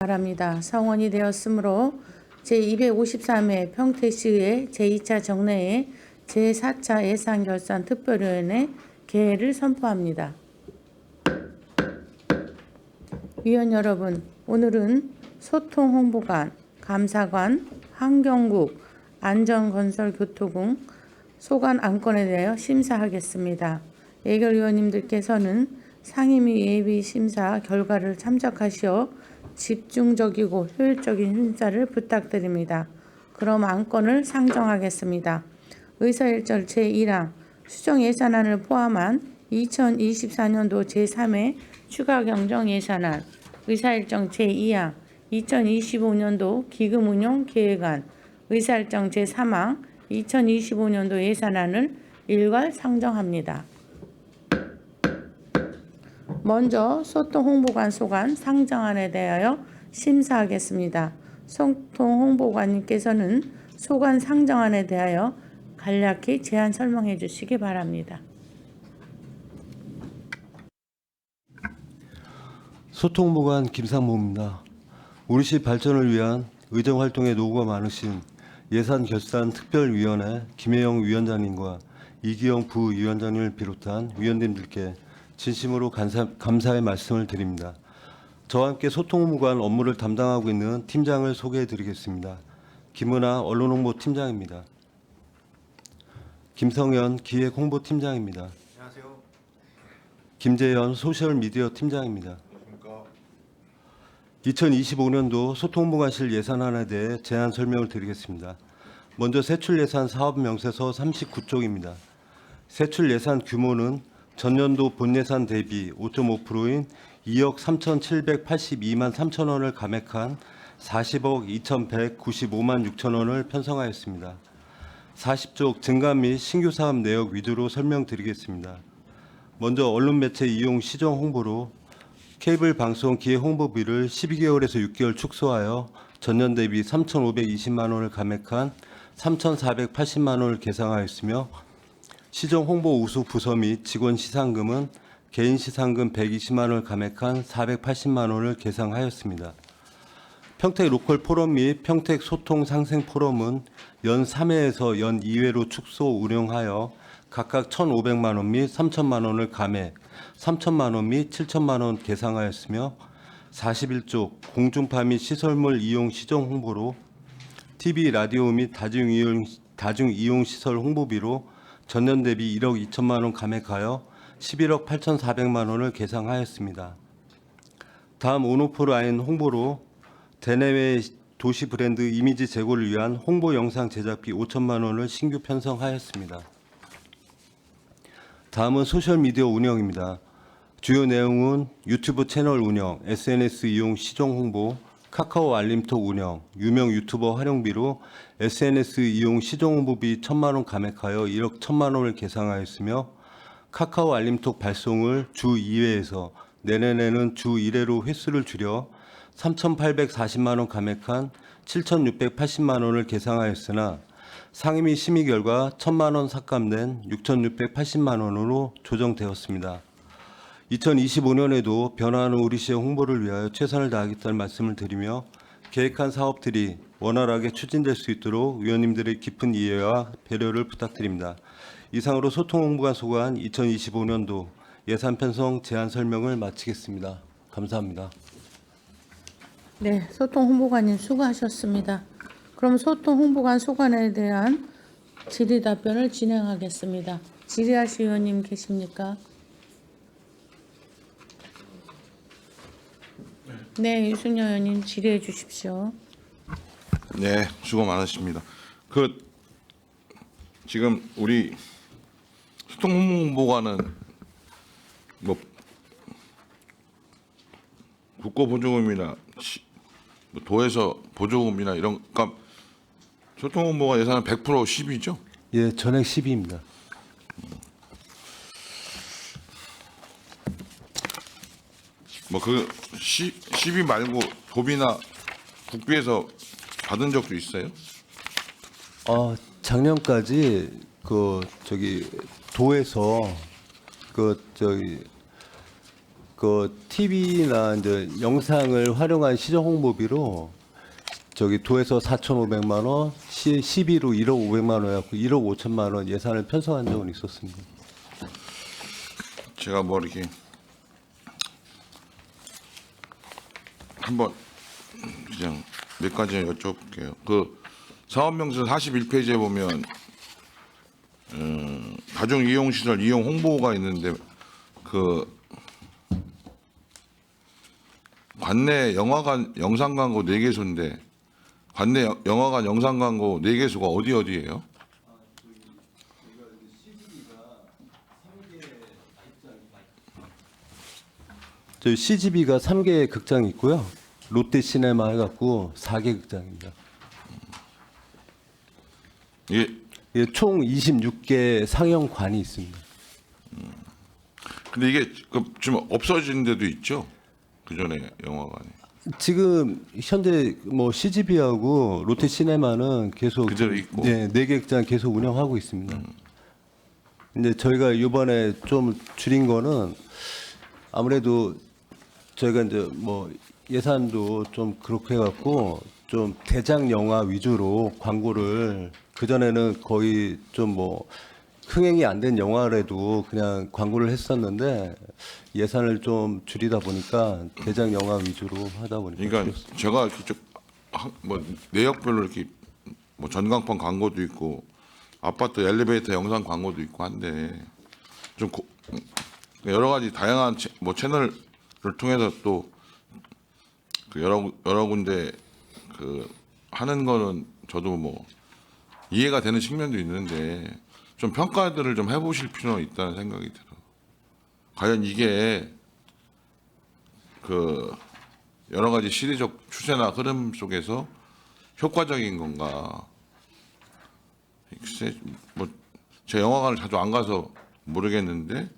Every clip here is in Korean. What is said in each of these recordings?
바랍니다. 성원이 되었으므로 제253회 평택시의회 제2차 정례회 제4차 예산결산 특별위원회 개회를 선포합니다. 위원 여러분, 오늘은 소통홍보관, 감사관, 환경국, 안전건설교토국, 소관 안건에 대하여 심사하겠습니다. 예결위원님들께서는 상임위 예비심사 결과를 참작하시어 집중적이고 효율적인 심사를 부탁드립니다. 그럼 안건을 상정하겠습니다. 의사일절 제1항 수정예산안을 포함한 2024년도 제3회 추가경정예산안, 의사일정 제2항 2025년도 기금운용계획안, 의사일정 제3항 2025년도 예산안을 일괄 상정합니다. 먼저 소통홍보관 소관 상정안에 대하여 심사하겠습니다. 소통홍보관님께서는 소관 상정안에 대하여 간략히 제안 설명해 주시기 바랍니다. 소통홍보관 김상모입니다. 우리시 발전을 위한 의정활동에 노고가 많으신 예산결산특별위원회 김혜영 위원장님과 이기영 부위원장님을 비롯한 위원님들께 진심으로 감사의 말씀을 드립니다. 저와 함께 소통홍보관 업무를 담당하고 있는 팀장을 소개해 드리겠습니다. 김은아 언론홍보팀장입니다. 김성현 기획홍보팀장입니다. 안녕하세요. 김재현 소셜미디어 팀장입니다. 안녕하십니까. 2025년도 소통홍보관실 예산안에 대해 제안 설명을 드리겠습니다. 먼저 세출예산 사업명세서 39쪽입니다. 세출예산 규모는 전년도 본예산 대비 5.5%인 2억 3,782만 3천 원을 감액한 40억 2,195만 6천 원을 편성하였습니다. 40쪽 증가 및 신규 사업 내역 위주로 설명드리겠습니다. 먼저 언론매체 이용 시정 홍보로 케이블 방송 기획 홍보비를 12개월에서 6개월 축소하여 전년 대비 3,520만 원을 감액한 3,480만 원을 계상하였으며, 시정 홍보 우수 부서 및 직원 시상금은 개인 시상금 120만 원을 감액한 480만 원을 계상하였습니다. 평택 로컬 포럼 및 평택 소통 상생 포럼은 연 3회에서 연 2회로 축소 운영하여 각각 1,500만 원 및 3천만 원을 감액, 3천만 원 및 7천만 원 계상하였으며, 41쪽 공중파 및 시설물 이용 시정 홍보로 TV, 라디오 및 다중이용 시설 홍보비로 전년 대비 1억 2천만 원 감액하여 11억 8,400만 원을 계상하였습니다. 다음 온오프라인 홍보로 대내외 도시 브랜드 이미지 제고를 위한 홍보 영상 제작비 5천만 원을 신규 편성하였습니다. 다음은 소셜미디어 운영입니다. 주요 내용은 유튜브 채널 운영, SNS 이용 시정 홍보, 카카오 알림톡 운영, 유명 유튜버 활용비로 SNS 이용 시정 홍보비 1천만 원 감액하여 1억 1천만 원을 계상하였으며, 카카오 알림톡 발송을 주 2회에서 내년에는 주 1회로 횟수를 줄여 3,840만 원 감액한 7,680만 원을 계상하였으나, 상임위 심의 결과 1,000만 원 삭감된 6,680만 원으로 조정되었습니다. 2025년에도 변화하는 우리시의 홍보를 위하여 최선을 다하겠다는 말씀을 드리며, 계획한 사업들이 원활하게 추진될 수 있도록 위원님들의 깊은 이해와 배려를 부탁드립니다. 이상으로 소통홍보관 소관 2025년도 예산 편성 제안 설명을 마치겠습니다. 감사합니다. 네, 소통홍보관님 수고하셨습니다. 그럼 소통홍보관 소관에 대한 질의 답변을 진행하겠습니다. 질의하실 위원님 계십니까? 네, 유승열 의원님 질의해 주십시오. 네, 수고 많으십니다. 지금 우리 소통홍보관은 뭐 국고보조금이나 뭐 도에서 보조금이나 이런, 그러니까 소통홍보관 예산은 100% 10이죠? 예, 전액 10위입니다. 뭐 10이 말고 도비나 국비에서 받은 적도 있어요? 작년까지 도에서 그 TV나 이제 영상을 활용한 시정 홍보비로 저기 도에서 4,500만 원, 시비로 1억 500만 원이었고 1억 5천만 원 예산을 편성한 적은 있었습니다. 제가 뭐 이렇게 한번 그냥 몇 가지 여쭤볼게요. 그 사업명세 41페이지에 보면 다중 이용 시설 이용 홍보가 있는데 그 관내 영화관 영상 광고 4개소인데 관내 영화관 영상 광고 4개소가 어디예요? 저희 CGV가 3개 극장이 있고요. 롯데시네마 해갖고 4개 극장입니다. 이게 예, 총 26개 상영관이 있습니다. 근데 이게 지금 없어진 데도 있죠? 그 전에 영화관이 지금 현재 뭐 CGV하고 롯데시네마는 계속 그대로 있고. 네, 4개 극장 계속 운영하고 있습니다. 이제 저희가 이번에 좀 줄인 거는 아무래도 저희가 이제 뭐 예산도 좀 그렇게 해갖고 좀 대작 영화 위주로 광고를 그전에는 거의 좀 뭐 흥행이 안 된 영화라도 그냥 광고를 했었는데 예산을 좀 줄이다 보니까 대작 영화 위주로 하다 보니까 그러니까 제가 이렇게 뭐 내역별로 이렇게 뭐 전광판 광고도 있고 아파트 엘리베이터 영상 광고도 있고 한데 좀 여러 가지 다양한 뭐 채널을 통해서 또 그 여러 군데 그 하는 거는 저도 뭐 이해가 되는 측면도 있는데 좀 평가들을 좀 해보실 필요는 있다는 생각이 들어. 과연 이게 그 여러 가지 시대적 추세나 흐름 속에서 효과적인 건가? 글쎄, 뭐 제 영화관을 자주 안 가서 모르겠는데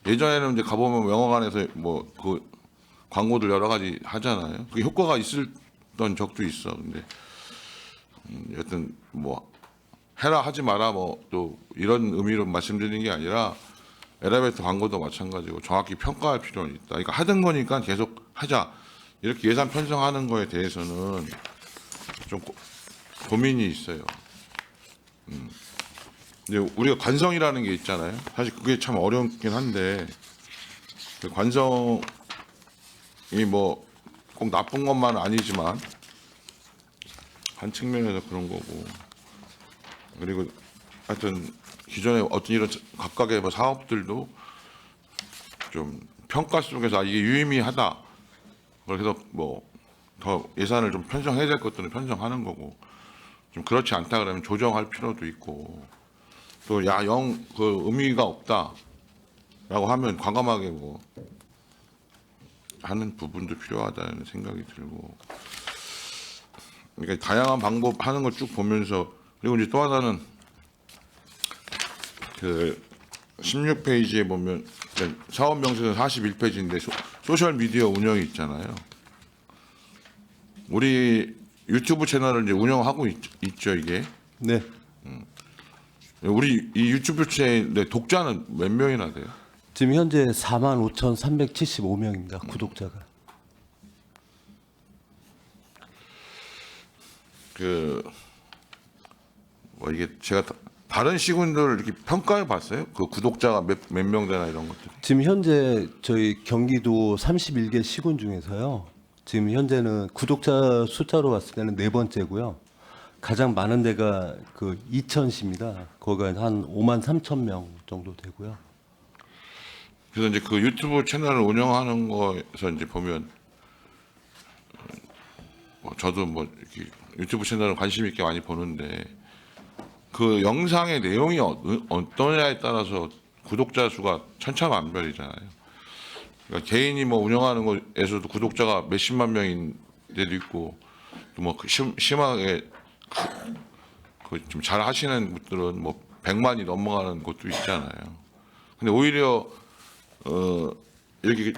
예전에는 이제 가보면 영화관에서 뭐 그 광고들 여러 가지 하잖아요. 그게 효과가 있었던 적도 있어. 근데 여튼 뭐 해라 하지 마라 뭐 또 이런 의미로 말씀드리는 게 아니라 엘리베이터 광고도 마찬가지고 정확히 평가할 필요는 있다. 그러니까 하던 거니까 계속 하자. 이렇게 예산 편성하는 거에 대해서는 좀 고민이 있어요. 근데 우리가 관성이라는 게 있잖아요. 사실 그게 참 어렵긴 한데 그 관성이 뭐 꼭 나쁜 것만은 아니지만 한 측면에서 그런 거고 그리고 하여튼 기존에 어떤 이런 각각의 뭐 사업들도 좀 평가 속에서 이게 유의미하다. 그래서 뭐 더 예산을 좀 편성해야 될 것들은 편성하는 거고 좀 그렇지 않다 그러면 조정할 필요도 있고 또 영 그 의미가 없다라고 하면 과감하게 뭐 하는 부분도 필요하다는 생각이 들고 그러니까 다양한 방법 하는 걸 쭉 보면서 그리고 이제 또 하나는 그 16페이지에 보면 사업 명세서 41페이지인데 소셜 미디어 운영이 있잖아요. 우리 유튜브 채널을 이제 운영하고 있죠 이게. 네. 우리 이 유튜브 채널 독자는 몇 명이나 돼요? 지금 현재 45,375명입니다. 구독자가. 뭐 이게 제가 다른 시군들 이렇게 평가해 봤어요? 그 구독자가 몇 명 되나 이런 것들. 지금 현재 저희 경기도 31개 시군 중에서요. 지금 현재는 구독자 숫자로 봤을 때는 4번째고요. 가장 많은 데가 그 이천시입니다. 거기가 한 53,000명 정도 되고요. 그래서 이제 그 유튜브 채널을 운영하는 거에서 이제 보면 뭐 저도 뭐 이렇게 유튜브 채널을 관심 있게 많이 보는데 그 영상의 내용이 어떠냐에 따라서 구독자 수가 천차만별이잖아요. 그러니까 개인이 뭐 운영하는 거에서도 구독자가 몇십만 명인 데도 있고 또 뭐 심하게 좀 잘 하시는 분들은 뭐 100만이 넘어가는 곳도 있잖아요. 근데 오히려 이렇게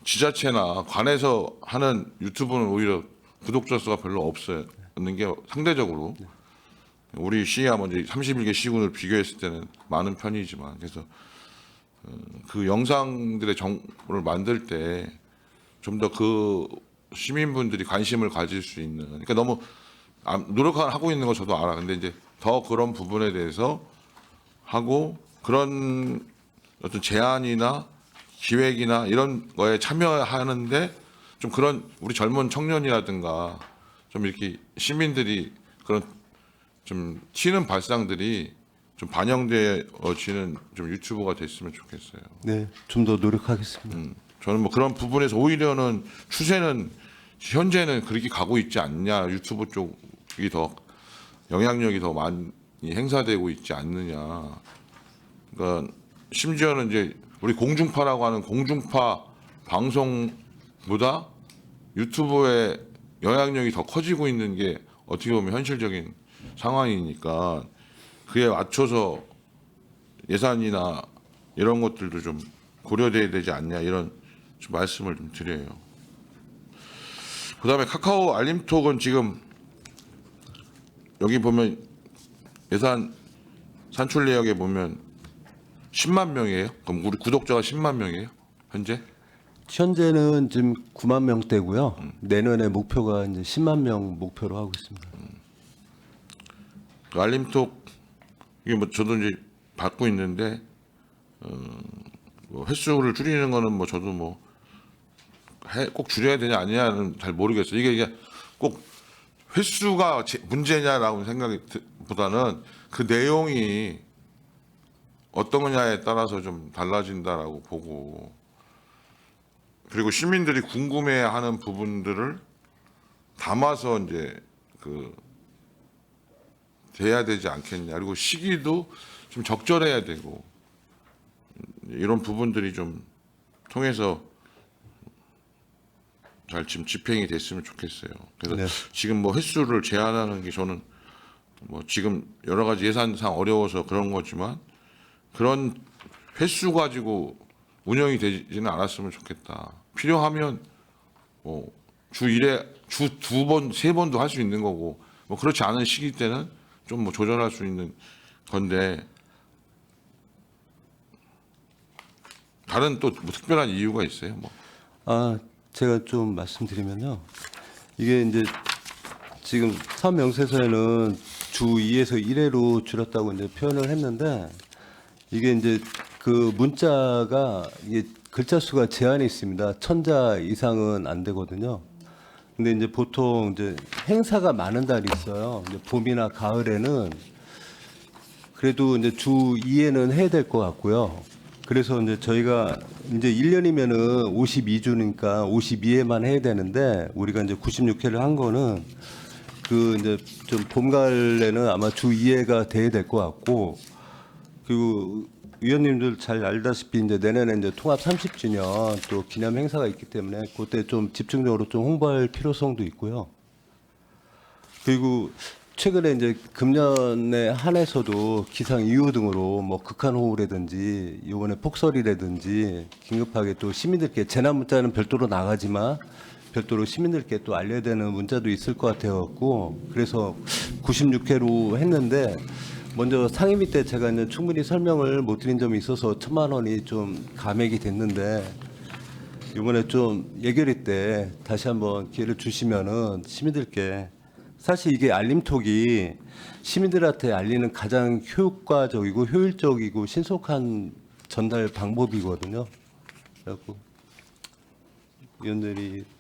지자체나 관에서 하는 유튜브는 오히려 구독자 수가 별로 없는 게 상대적으로 우리 시야 먼저 31개 시군을 비교했을 때는 많은 편이지만 그래서 그 영상들의 정보를 만들 때 좀 더 그 시민분들이 관심을 가질 수 있는, 그러니까 너무 노력하고 있는 거 저도 알아. 근데 이제 더 그런 부분에 대해서 하고 그런 어떤 제안이나 기획이나 이런 거에 참여하는데 좀 그런 우리 젊은 청년이라든가 좀 이렇게 시민들이 그런 좀 튀는 발상들이 좀 반영되어지는 좀 유튜버가 됐으면 좋겠어요. 네, 좀 더 노력하겠습니다. 저는 뭐 그런 부분에서 오히려는 추세는 현재는 그렇게 가고 있지 않냐, 유튜브 쪽이 더 영향력이 더 많이 행사되고 있지 않느냐. 그러니까 심지어는 이제 우리 공중파라고 하는 공중파 방송보다 유튜브의 영향력이 더 커지고 있는 게 어떻게 보면 현실적인 상황이니까 그에 맞춰서 예산이나 이런 것들도 좀 고려돼야 되지 않냐, 이런 좀 말씀을 좀 드려요. 그다음에 카카오 알림톡은 지금 여기 보면 예산 산출 내역에 보면 10만 명이에요. 그럼 우리 구독자가 10만 명이에요? 현재는 지금 9만 명대고요. 내년에 목표가 이제 10만 명 목표로 하고 있습니다. 그 알림톡 이게 뭐 저도 이제 받고 있는데 뭐 횟수를 줄이는 거는 뭐 저도 뭐 꼭 줄여야 되냐 아니냐는 잘 모르겠어요. 이게 꼭 횟수가 문제냐라고 생각이 보다는 그 내용이 어떤 거냐에 따라서 좀 달라진다라고 보고, 그리고 시민들이 궁금해하는 부분들을 담아서 이제 그 돼야 되지 않겠냐. 그리고 시기도 좀 적절해야 되고, 이런 부분들이 좀 통해서 잘 지금 집행이 됐으면 좋겠어요. 그래서 네. 지금 뭐 횟수를 제한하는 게 저는 뭐 지금 여러 가지 예산상 어려워서 그런 거지만 그런 횟수 가지고 운영이 되지는 않았으면 좋겠다. 필요하면 뭐 주 1회, 주 2번, 3번도 할 수 있는 거고, 뭐 그렇지 않은 시기 때는 좀 뭐 조절할 수 있는 건데, 다른 또 뭐 특별한 이유가 있어요? 뭐. 제가 좀 말씀드리면요. 이게 이제 지금 사업명세서에는 주 2에서 1회로 줄였다고 이제 표현을 했는데, 이게 이제 그 문자가 이게 글자 수가 제한이 있습니다. 1000자 이상은 안 되거든요. 근데 이제 보통 이제 행사가 많은 달이 있어요. 이제 봄이나 가을에는 그래도 이제 주 2회는 해야 될 것 같고요. 그래서 이제 저희가 이제 1년이면은 52주니까 52회만 해야 되는데, 우리가 이제 96회를 한 거는 그 이제 좀 봄 가을에는 아마 주 2회가 돼야 될 것 같고, 그리고 위원님들 잘 알다시피 이제 내년에 이제 통합 30주년 또 기념 행사가 있기 때문에 그때 좀 집중적으로 좀 홍보할 필요성도 있고요. 그리고 최근에 이제 금년에 한해서도 기상 이후 등으로 뭐 극한호우라든지 이번에 폭설이라든지 긴급하게 또 시민들께 재난 문자는 별도로 나가지만 별도로 시민들께 또 알려야 되는 문자도 있을 것 같아갖고, 그래서 96회로 했는데, 먼저 상임위 때 제가 이제 충분히 설명을 못 드린 점이 있어서 1000만 원이 좀 감액이 됐는데, 이번에 좀 예결위 때 다시 한번 기회를 주시면은 시민들께, 사실 이게 알림톡이 시민들한테 알리는 가장 효과적이고 효율적이고 신속한 전달 방법이거든요. 그래갖고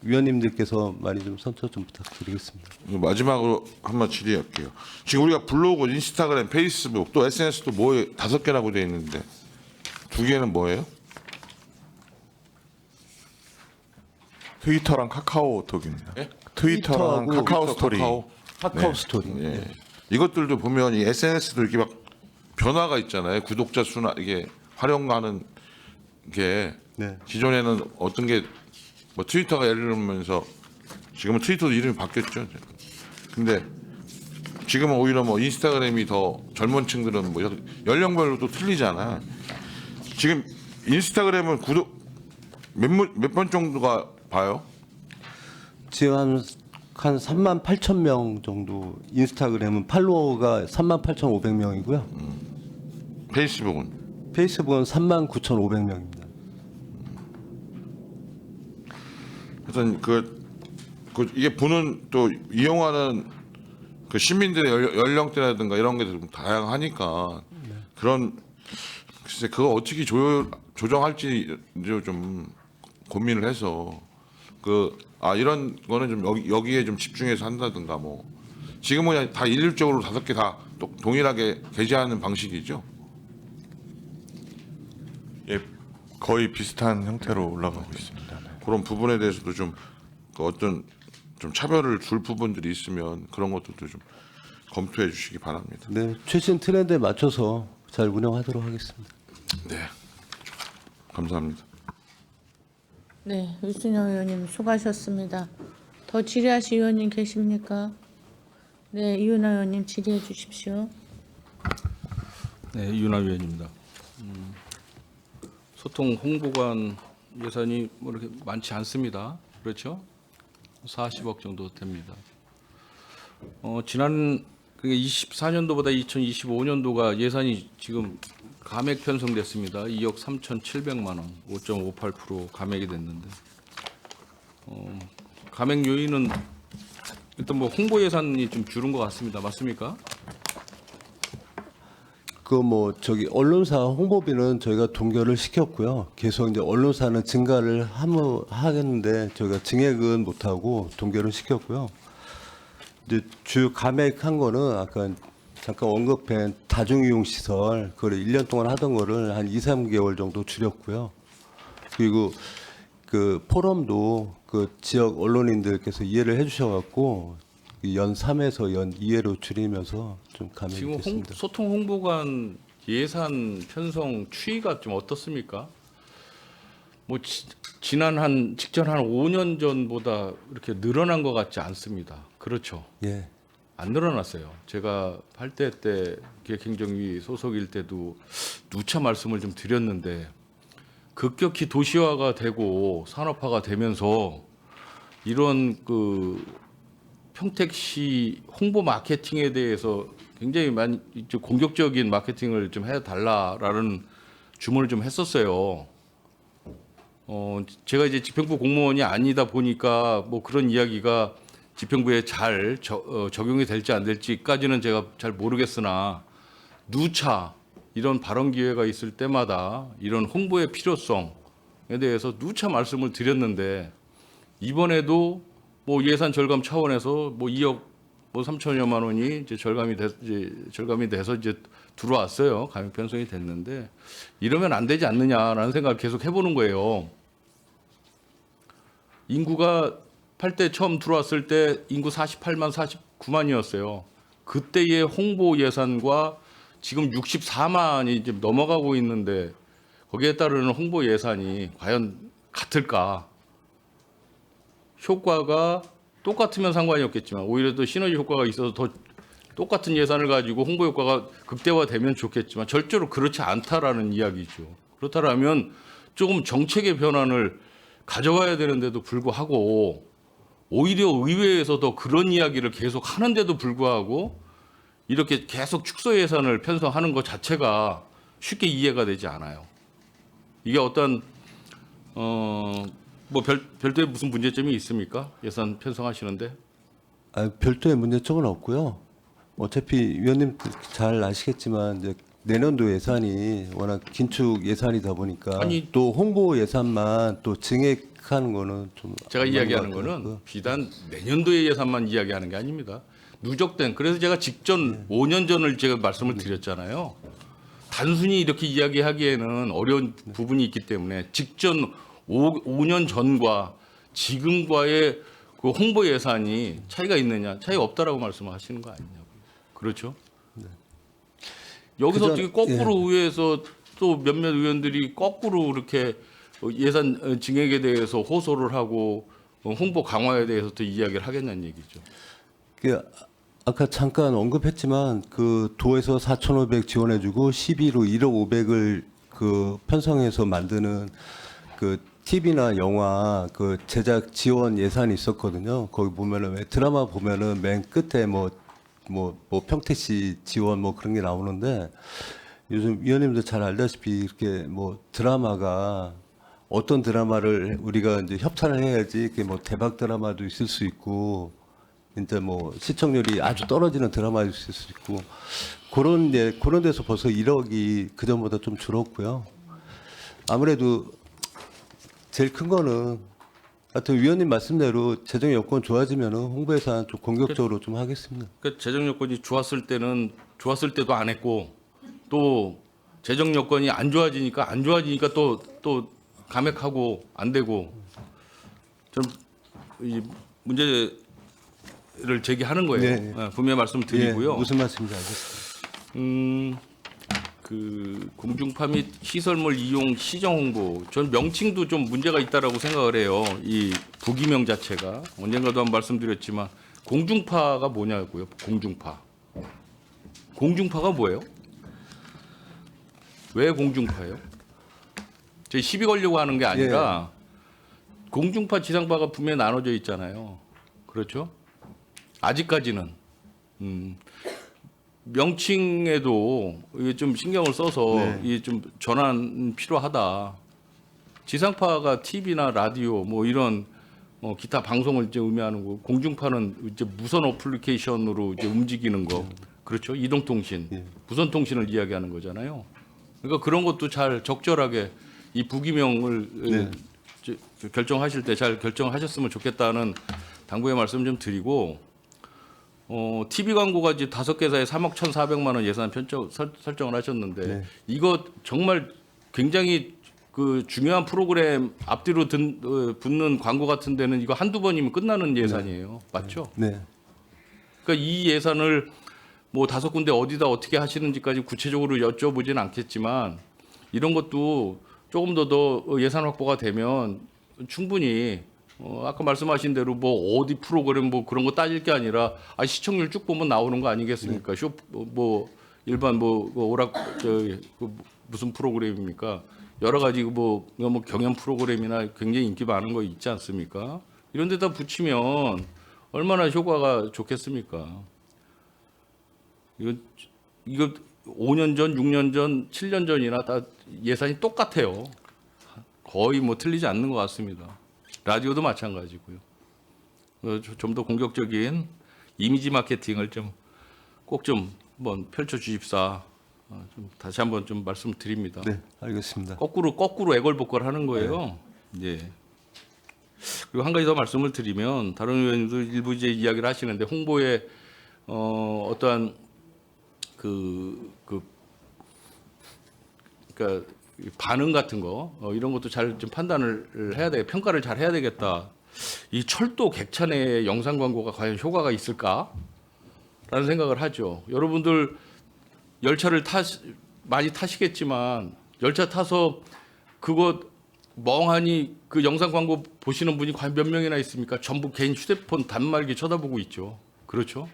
위원님들께서 많이 좀 선처 좀 부탁드리겠습니다. 마지막으로 한번 질의할게요. 지금 우리가 블로그, 인스타그램, 페이스북 또 SNS도 뭐에 5개라고 돼 있는데 2개는 뭐예요? 트위터랑 카카오톡입니다. 예? 트위터랑 트위터하고 카카오 스토리. 카카오 네. 스토리. 예. 이것들도 보면 이 SNS도 이렇게 막 변화가 있잖아요. 구독자 수나 이게 활용하는 게 네. 기존에는 어떤 게 뭐 트위터가 예를 들면서 지금은 트위터도 이름이 바뀌었죠. 근데 지금은 오히려 뭐 인스타그램이 더 젊은 층들은 뭐 연령별로 또 틀리잖아. 지금 인스타그램은 구독 몇 번 정도가 봐요? 지금 한 3만 8천 명 정도, 인스타그램은 팔로워가 3만 8,500명이고요. 페이스북은 페이스북은 39,500명입니다. 하여튼 이게 보는 또 이용하는 그 시민들의 연령대라든가 이런 게 좀 다양하니까 그런 글쎄 그거 어떻게 조정할지 이제 좀 고민을 해서 이런 거는 좀 여기에 좀 집중해서 한다든가 뭐 지금은 그냥 다 일률적으로 5개 다 동일하게 게재하는 방식이죠. 예, 거의 비슷한 형태로 올라가고 있습니다. 네. 그런 부분에 대해서도 좀 어떤 좀 차별을 줄 부분들이 있으면 그런 것들도 좀 검토해 주시기 바랍니다. 네, 최신 트렌드에 맞춰서 잘 운영하도록 하겠습니다. 네, 감사합니다. 네, 유순영 의원님 수고하셨습니다. 더 질의하실 의원님 계십니까? 네, 이윤아 의원님 질의해 주십시오. 네, 이윤아 위원입니다. 소통 홍보관 예산이 뭐 이렇게 많지 않습니다. 그렇죠? 40억 정도 됩니다. 지난 24년도보다 2025년도가 예산이 지금 감액 편성됐습니다. 2억 3,700만 원, 5.58% 감액이 됐는데 감액 요인은 일단 뭐 홍보 예산이 좀 줄은 것 같습니다. 맞습니까? 언론사 홍보비는 저희가 동결을 시켰고요. 계속 이제 언론사는 증가를 하겠는데 저희가 증액은 못하고 동결을 시켰고요. 이제 주요 감액한 거는 아까 잠깐 언급한 다중이용 시설 그걸 1년 동안 하던 거를 한 2, 3개월 정도 줄였고요. 그리고 그 포럼도 그 지역 언론인들께서 이해를 해주셔갖고 연 3에서 연 2회로 줄이면서 좀 감액이 지금 됐습니다. 소통 홍보관 예산 편성 추이가 좀 어떻습니까? 뭐 직전 한 5년 전보다 이렇게 늘어난 것 같지 않습니다. 그렇죠? 예. 안 늘어났어요. 제가 8대 때 기획행정위 소속일 때도 누차 말씀을 좀 드렸는데 급격히 도시화가 되고 산업화가 되면서 이런 평택시 홍보 마케팅에 대해서 굉장히 많이 공격적인 마케팅을 좀 해달라라는 주문을 좀 했었어요. 제가 이제 집행부 공무원이 아니다 보니까 뭐 그런 이야기가 집행부에 잘 적용이 될지 안 될지까지는 제가 잘 모르겠으나 누차 이런 발언 기회가 있을 때마다 이런 홍보의 필요성에 대해서 누차 말씀을 드렸는데 이번에도 뭐 예산 절감 차원에서 뭐 2억 뭐 3천여만 원이 이제 절감이 돼서 이제 들어왔어요. 감액 편성이 됐는데 이러면 안 되지 않느냐라는 생각을 계속 해보는 거예요. 인구가 8대 처음 들어왔을 때 인구 48만 49만이었어요. 그때의 홍보 예산과 지금 64만이 이제 넘어가고 있는데 거기에 따르는 홍보 예산이 과연 같을까? 효과가 똑같으면 상관이 없겠지만 오히려 더 시너지 효과가 있어서 더 똑같은 예산을 가지고 홍보 효과가 극대화되면 좋겠지만 절대로 그렇지 않다라는 이야기죠. 그렇다면 조금 정책의 변환을 가져가야 되는데도 불구하고 오히려 의회에서도 그런 이야기를 계속 하는데도 불구하고 이렇게 계속 축소 예산을 편성하는 것 자체가 쉽게 이해가 되지 않아요. 이게 어떤 뭐 별도의 무슨 문제점이 있습니까? 예산 편성하시는데? 별도의 문제점은 없고요. 어차피 위원님 잘 아시겠지만 이제 내년도 예산이 워낙 긴축 예산이다 보니까 아니, 또 홍보 예산만 또 증액하는 거는 좀 제가 안 이야기하는 맞는 것 거는 같고요. 비단 내년도의 예산만 이야기하는 게 아닙니다. 누적된 그래서 제가 직전 5년 전을 제가 말씀을 드렸잖아요. 단순히 이렇게 이야기하기에는 어려운 부분이 있기 때문에 직전 5년 전과 지금과의 그 홍보 예산이 차이가 있느냐? 차이가 없다라고 말씀을 하시는 거 아니냐고요. 그렇죠? 여기서 어떻게 거꾸로 의회에서 또 몇몇 의원들이 거꾸로 이렇게 예산 증액에 대해서 호소를 하고 홍보 강화에 대해서 또 이야기를 하겠냐는 얘기죠. 아까 잠깐 언급했지만 그 도에서 4,500 지원해주고 12로 1억 500을 그 편성해서 만드는 그 TV나 영화 그 제작 지원 예산이 있었거든요. 거기 보면은 왜 드라마 보면은 맨 끝에 뭐 평택시 지원 뭐 그런 게 나오는데 요즘 위원님도 잘 알다시피 이렇게 뭐 드라마가 어떤 드라마를 우리가 이제 협찬을 해야지 이렇게 뭐 대박 드라마도 있을 수 있고 진짜 뭐 시청률이 아주 떨어지는 드라마도 있을 수 있고 그런 데서 벌써 1억이 그 전보다 좀 줄었고요. 아무래도 제일 큰 거는 하여튼 위원님 말씀대로 재정 여건 좋아지면은 홍보 예산 좀 공격적으로 좀 하겠습니다. 그러니까 재정 여건이 좋았을 때도 안 했고 또 재정 여건이 안 좋아지니까 또 감액하고 안 되고 좀 이 문제를 제기하는 거예요. 네. 네, 분명히 말씀드리고요. 예, 무슨 말씀인지 알겠습니다. 그 공중파 및 시설물 이용 시정 홍보, 전 명칭도 좀 문제가 있다라고 생각을 해요. 이 부기명 자체가 언젠가도 한번 말씀드렸지만 공중파가 뭐냐고요. 공중파가 뭐예요? 왜 공중파예요? 제 시비 걸려고 하는 게 아니라 공중파 지상파가 분명히 나눠져 있잖아요. 그렇죠? 아직까지는 명칭에도 이게 좀 신경을 써서 이게 좀 전환 필요하다. 지상파가 TV나 라디오 뭐 이런 기타 방송을 이제 의미하는 거, 공중파는 이제 무선 어플리케이션으로 이제 움직이는 거, 그렇죠? 이동통신, 무선통신을 이야기하는 거잖아요. 그러니까 그런 것도 잘 적절하게 이 부기명을 결정하실 때 잘 결정하셨으면 좋겠다는 당부의 말씀 좀 드리고. TV 광고가 이제 5개사에 3억 1,400만 원 예산 설정을 하셨는데 이거 정말 굉장히 그 중요한 프로그램 앞뒤로 붙는 광고 같은 데는 이거 한두 번이면 끝나는 예산이에요. 맞죠? 네. 그러니까 이 예산을 뭐 5군데 어디다 어떻게 하시는지까지 구체적으로 여쭤보진 않겠지만 이런 것도 조금 더 예산 확보가 되면 충분히 아까 말씀하신 대로 뭐 어디 프로그램 뭐 그런 거 따질 게 아니라 시청률 쭉 보면 나오는 거 아니겠습니까? 뭐 일반 뭐 오락 무슨 프로그램입니까? 여러 가지 뭐 경연 프로그램이나 굉장히 인기 많은 거 있지 않습니까? 이런 데다 붙이면 얼마나 효과가 좋겠습니까? 이거 5년 전, 6년 전, 7년 전이나 다 예산이 똑같아요. 거의 뭐 틀리지 않는 것 같습니다. 라디오도 마찬가지고요. 좀 더 공격적인 이미지 마케팅을 좀 꼭 좀 한번 펼쳐 주십사. 좀 다시 한번 좀 말씀드립니다. 네, 알겠습니다. 거꾸로 애걸복걸 하는 거예요. 예. 그리고 한 가지 더 말씀을 드리면 다른 의원님도 일부 이제 이야기를 하시는데 홍보에 어떠한 그러니까 반응 같은 거 이런 것도 잘 좀 판단을 해야 돼, 평가를 잘 해야 되겠다. 이 철도 객차내 영상 광고가 과연 효과가 있을까라는 생각을 하죠. 여러분들 열차를 많이 타시겠지만 열차 타서 그거 멍하니 그 영상 광고 보시는 분이 과연 몇 명이나 있습니까? 전부 개인 휴대폰 단말기 쳐다보고 있죠. 그렇죠?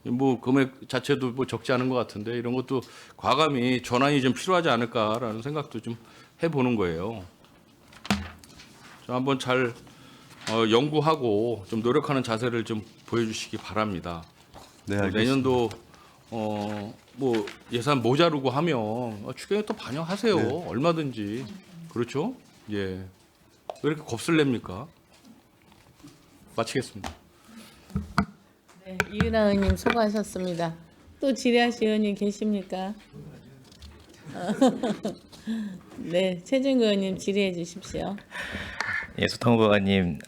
뭐 금액 자체도 뭐 적지 않은 것 같은데 이런 것도 과감히 전환이 좀 필요하지 않을까라는 생각도 좀 해보는 거예요. 좀 한번 잘 연구하고 좀 노력하는 자세를 좀 보여주시기 바랍니다. 네, 알겠습니다. 내년도 뭐 예산 모자르고 하면 추경에 또 반영하세요. 네. 얼마든지. 그렇죠? 예. 왜 이렇게 겁을 냅니까? 마치겠습니다. 네, 이은하 의원님 수고하셨습니다. 또 질의하실 의원님 계십니까? 네, 최준 의원님 질의해 주십시오. 예, 소통부 의원님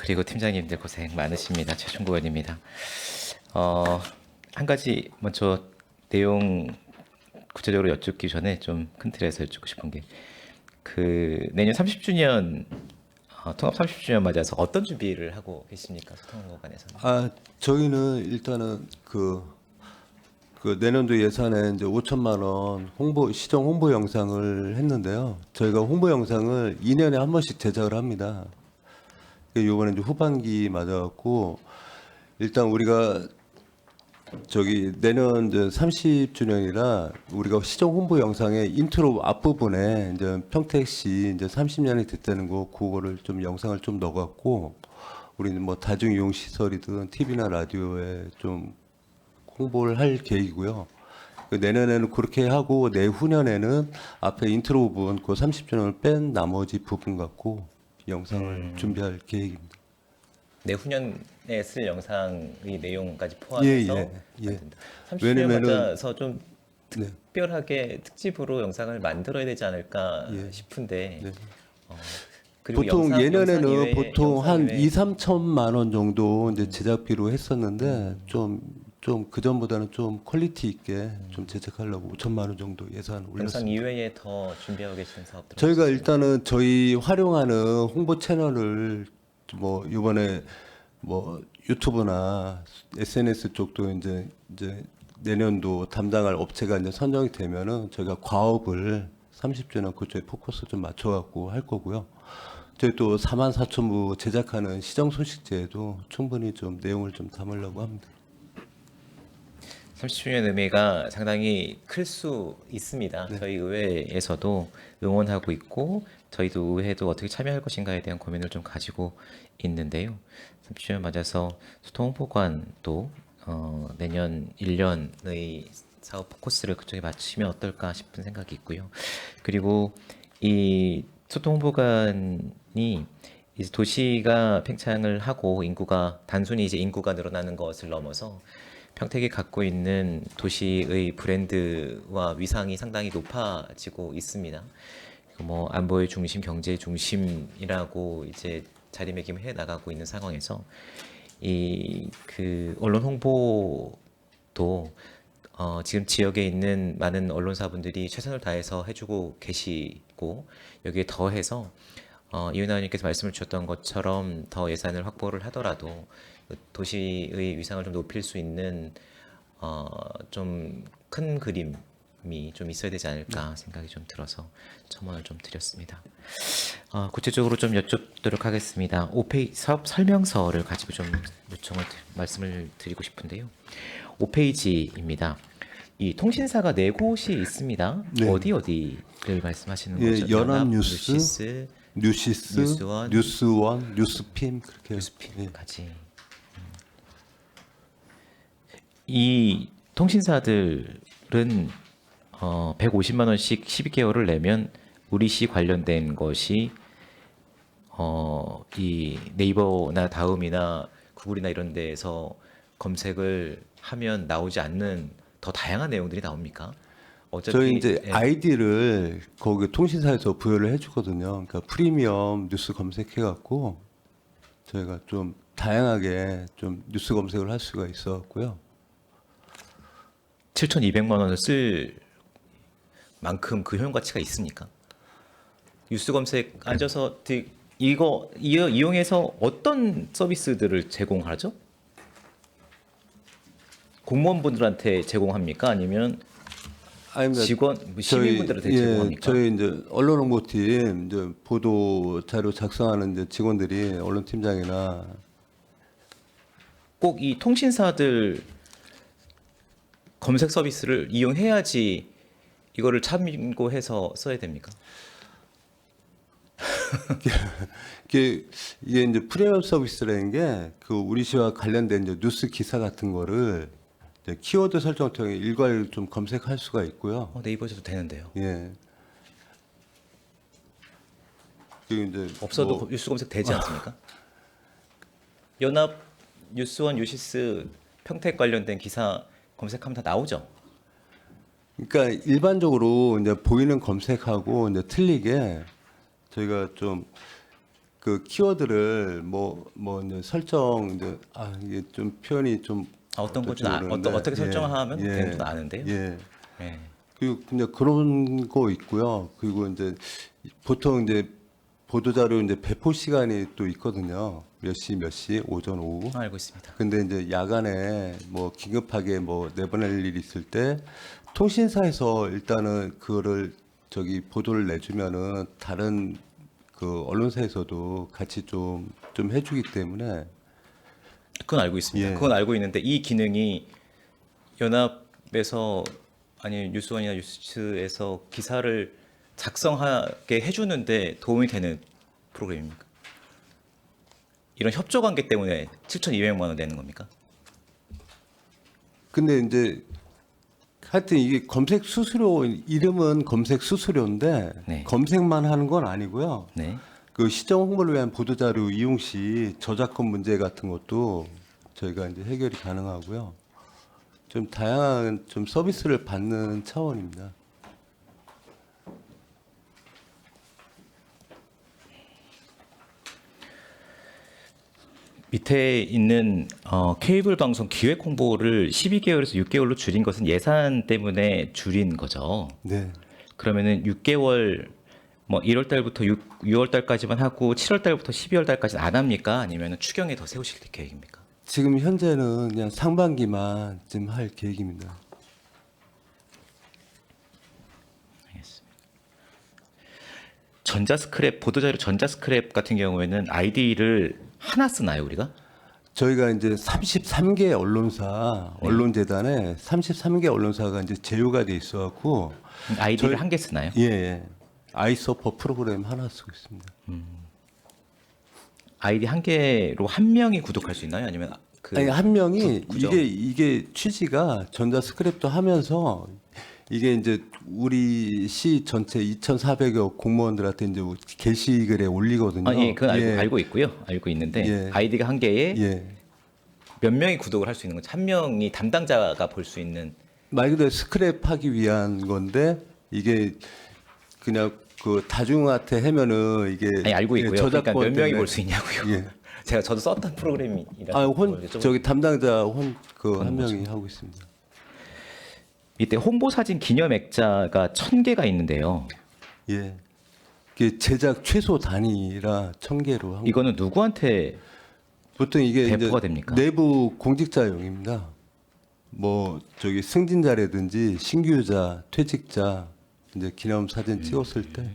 그리고 팀장님들 고생 많으십니다. 최충구 의원입니다. 한 가지 먼저 내용 구체적으로 여쭙기 전에 좀 큰 틀에서 여쭙고 싶은 게 내년 30주년 통합 30주년 맞아서 어떤 준비를 하고 계십니까, 소통부관에서는? 저희는 일단은 그 내년도 예산에 이제 5천만 원 시정 홍보 영상을 했는데요. 저희가 홍보 영상을 2년에 한 번씩 제작을 합니다. 이번에 이제 후반기 맞아갖고 일단 우리가 내년 이제 30주년이라 우리가 시정 홍보 영상의 인트로 앞부분에 이제 평택시 이제 30년이 됐다는 거 그거를 좀 영상을 좀 넣어갖고 우리는 뭐 다중이용 시설이든 TV나 라디오에 좀 홍보를 할 계획이고요. 내년에는 그렇게 하고 내후년에는 앞에 인트로 부분 그 30주년을 뺀 나머지 부분 갖고 영상을 준비할 계획입니다. 내후년에 쓸 영상의 내용까지 포함해서 예. 만든다. 30주년 왜냐면은- 맞아서 좀 네. 특별하게 특집으로 영상을 만들어야 되지 않을까 예. 싶은데 네. 그리고 보통 영상 예년에는 이외에- 보통 영상 한 이외에 2, 3천만 원 정도 이제 제작비로 했었는데 좀 그 전보다는 좀 퀄리티 있게 좀 제작하려고 5천만 원 정도 예산 영상 올렸습니다. 이외에 더 준비하고 계시는 사업들 저희가 없으세요? 일단은 저희 활용하는 홍보 채널을 뭐 이번에 뭐 유튜브나 SNS 쪽도 이제 내년도 담당할 업체가 이제 선정이 되면은 저희가 과업을 30주년 그쪽에 포커스 좀 맞춰갖고 할 거고요. 저희 또 44,000부 제작하는 시정 소식지에도 충분히 좀 내용을 좀 담으려고 합니다. 30주년 의미가 상당히 클 수 있습니다. 저희 의회에서도 응원하고 있고 저희도 의회도 어떻게 참여할 것인가에 대한 고민을 좀 가지고 있는데요. 30주년 맞아서 소통홍보관도 내년 1년의 사업 포커스를 그쪽에 맞추시면 어떨까 싶은 생각이 있고요. 그리고 이 소통홍보관이 이제 도시가 팽창을 하고 인구가 단순히 이제 인구가 늘어나는 것을 넘어서 평택이 갖고 있는 도시의 브랜드와 위상이 상당히 높아지고 있습니다. 뭐 안보의 중심, 경제의 중심이라고 이제 자리매김을 해 나가고 있는 상황에서 이 그 언론 홍보도 지금 지역에 있는 많은 언론사분들이 최선을 다해서 해주고 계시고 여기에 더해서 이은하 의원님께서 말씀을 주셨던 것처럼 더 예산을 확보를 하더라도 도시의 위상을 좀 높일 수 있는 좀 큰 그림이 좀 있어야 되지 않을까 생각이 좀 들어서 첨언을 좀 드렸습니다. 구체적으로 좀 여쭙도록 하겠습니다. 5페이지 사업 설명서를 가지고 좀 말씀을 드리고 싶은데요. 5페이지입니다. 이 통신사가 네 곳이 있습니다. 네. 어디를 말씀하시는 예, 거죠? 연합뉴스, 뉴시스, 뉴스원, 뉴스원, 뉴스핌 그렇게 예. 뉴스픽까지. 이 통신사들은 150만 원씩 12개월을 내면 우리시 관련된 것이 이 네이버나 다음이나 구글이나 이런 데에서 검색을 하면 나오지 않는 더 다양한 내용들이 나옵니까? 어차피 저희 이제 예. 아이디를 거기 통신사에서 부여를 해주거든요. 그러니까 프리미엄 뉴스 검색해갖고 저희가 좀 다양하게 좀 뉴스 검색을 할 수가 있어갖고요. 7,200만 원을 쓸 만큼 그 효용 가치가 있습니까? 뉴스 검색 앉아서 이거 이용해서 어떤 서비스들을 제공하죠? 공무원분들한테 제공합니까? 아니면 아닙니다. 직원 시민분들한테 제공합니까? 저희 이제 언론홍보팀 이제 보도 자료 작성하는 이제 직원들이 언론팀장이나 꼭 이 통신사들 검색 서비스를 이용해야지 이거를 참고해서 써야 됩니까? 이게 이제 프리미엄 서비스라는 게 그 우리 시와 관련된 이제 뉴스 기사 같은 거를 이제 키워드 설정을 통해 일괄 좀 검색할 수가 있고요. 네이버에서도 되는데요. 예. 그리고 이제 없어도 뭐 뉴스 검색 되지 않습니까? 연합 뉴스원 유시스 평택 관련된 기사 검색하면 다 나오죠. 그러니까 일반적으로 이제 보이는 검색하고 이제 틀리게 저희가 좀 그 키워드를 뭐 이제 설정 이제 이게 좀 표현이 좀 어떤 어떨지 건지 모르는데, 어떻게 예, 설정하면 예, 되는지도 아는데요. 예. 네. 그리고 이제 그런 거 있고요. 그리고 이제 보통 이제 보도자료 이제 배포 시간이 또 있거든요. 몇 시, 오전, 오후. 알고 있습니다. 근데 이제 야간에 뭐 긴급하게 뭐 내보낼 일이 있을 때 통신사에서 일단은 그거를 저기 보도를 내주면은 다른 그 언론사에서도 같이 좀 해주기 때문에 그건 알고 있습니다. 예. 그건 알고 있는데 이 기능이 연합에서 아니 뉴스원이나 뉴스에서 기사를 작성하게 해주는데 도움이 되는 프로그램입니까? 이런 협조 관계 때문에 7,200만 원 내는 겁니까? 근데 이제 하여튼 이게 검색 수수료 이름은 검색 수수료인데 네. 검색만 하는 건 아니고요. 네. 그 시정 홍보를 위한 보도자료 이용 시 저작권 문제 같은 것도 저희가 이제 해결이 가능하고요. 좀 다양한 좀 서비스를 받는 차원입니다. 밑에 있는 케이블 방송 기획 홍보를 12개월에서 6개월로 줄인 것은 예산 때문에 줄인 거죠. 네. 그러면은 6개월 뭐 1월 달부터 6월 달까지만 하고 7월 달부터 12월 달까지는 안 합니까? 아니면 추경에 더 세우실 계획입니까? 지금 현재는 그냥 상반기만 좀 할 계획입니다. 알겠습니다. 전자스크랩 보도자료 전자스크랩 같은 경우에는 아이디를 하나 쓰나요, 우리가? 저희가 이제 33개 언론사, 언론재단에 33개 언론사가 이제 제휴가 돼 있어갖고 아이디를 저희- 한 개 쓰나요? 예, 예. 아이서퍼 프로그램 하나 쓰고 있습니다. 아이디 한 개로 한 명이 구독할 수 있나요? 아니면 아니 한 명이 구정. 이게 취지가 전자 스크랩도 하면서 이게 이제 우리 시 전체 2,400여 공무원들한테 이제 게시글에 올리거든요. 예, 그건 예. 알고 있고요. 알고 있는데 예. 아이디가 한 개에 예. 몇 명이 구독을 할 수 있는 거죠? 한 명이 담당자가 볼 수 있는. 말 그대로 스크랩 하기 위한 건데 이게 그냥 그 다중한테 하면은 이게 아니 알고 예, 있고요. 그러니까 저작권 몇 명이 때문에- 볼 수 있냐고요. 예. 제가 저도 썼던 프로그램이라. 저기 담당자 한 명이 하고 있습니다. 이때 홍보 사진 기념 액자가 1,000개가 있는데요. 예. 이게 제작 최소 단위라 1,000개로 한 이거는 누구한테 보통 이게 배포가 이제 됩니까? 내부 공직자용입니다. 뭐 저기 승진자라든지 신규자, 퇴직자 이제 기념 사진 찍었을 때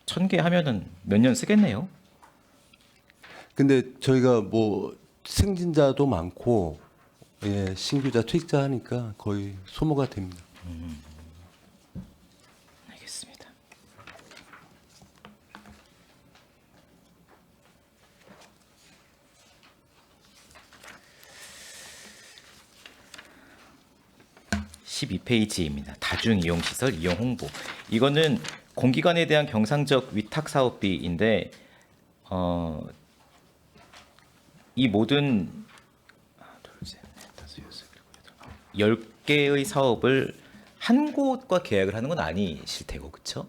1,000개 하면은 몇 년 쓰겠네요. 근데 저희가 뭐 승진자도 많고 예, 신규자, 퇴직자 하니까 거의 소모가 됩니다. 알겠습니다. (12페이지입니다) 다중 이용 시설 이용 홍보. 이거는 공기관에 대한 경상적 위탁 사업비인데 이 모든 10개의 사업을 한 곳과 계약을 하는 건 아니실 테고, 그렇죠?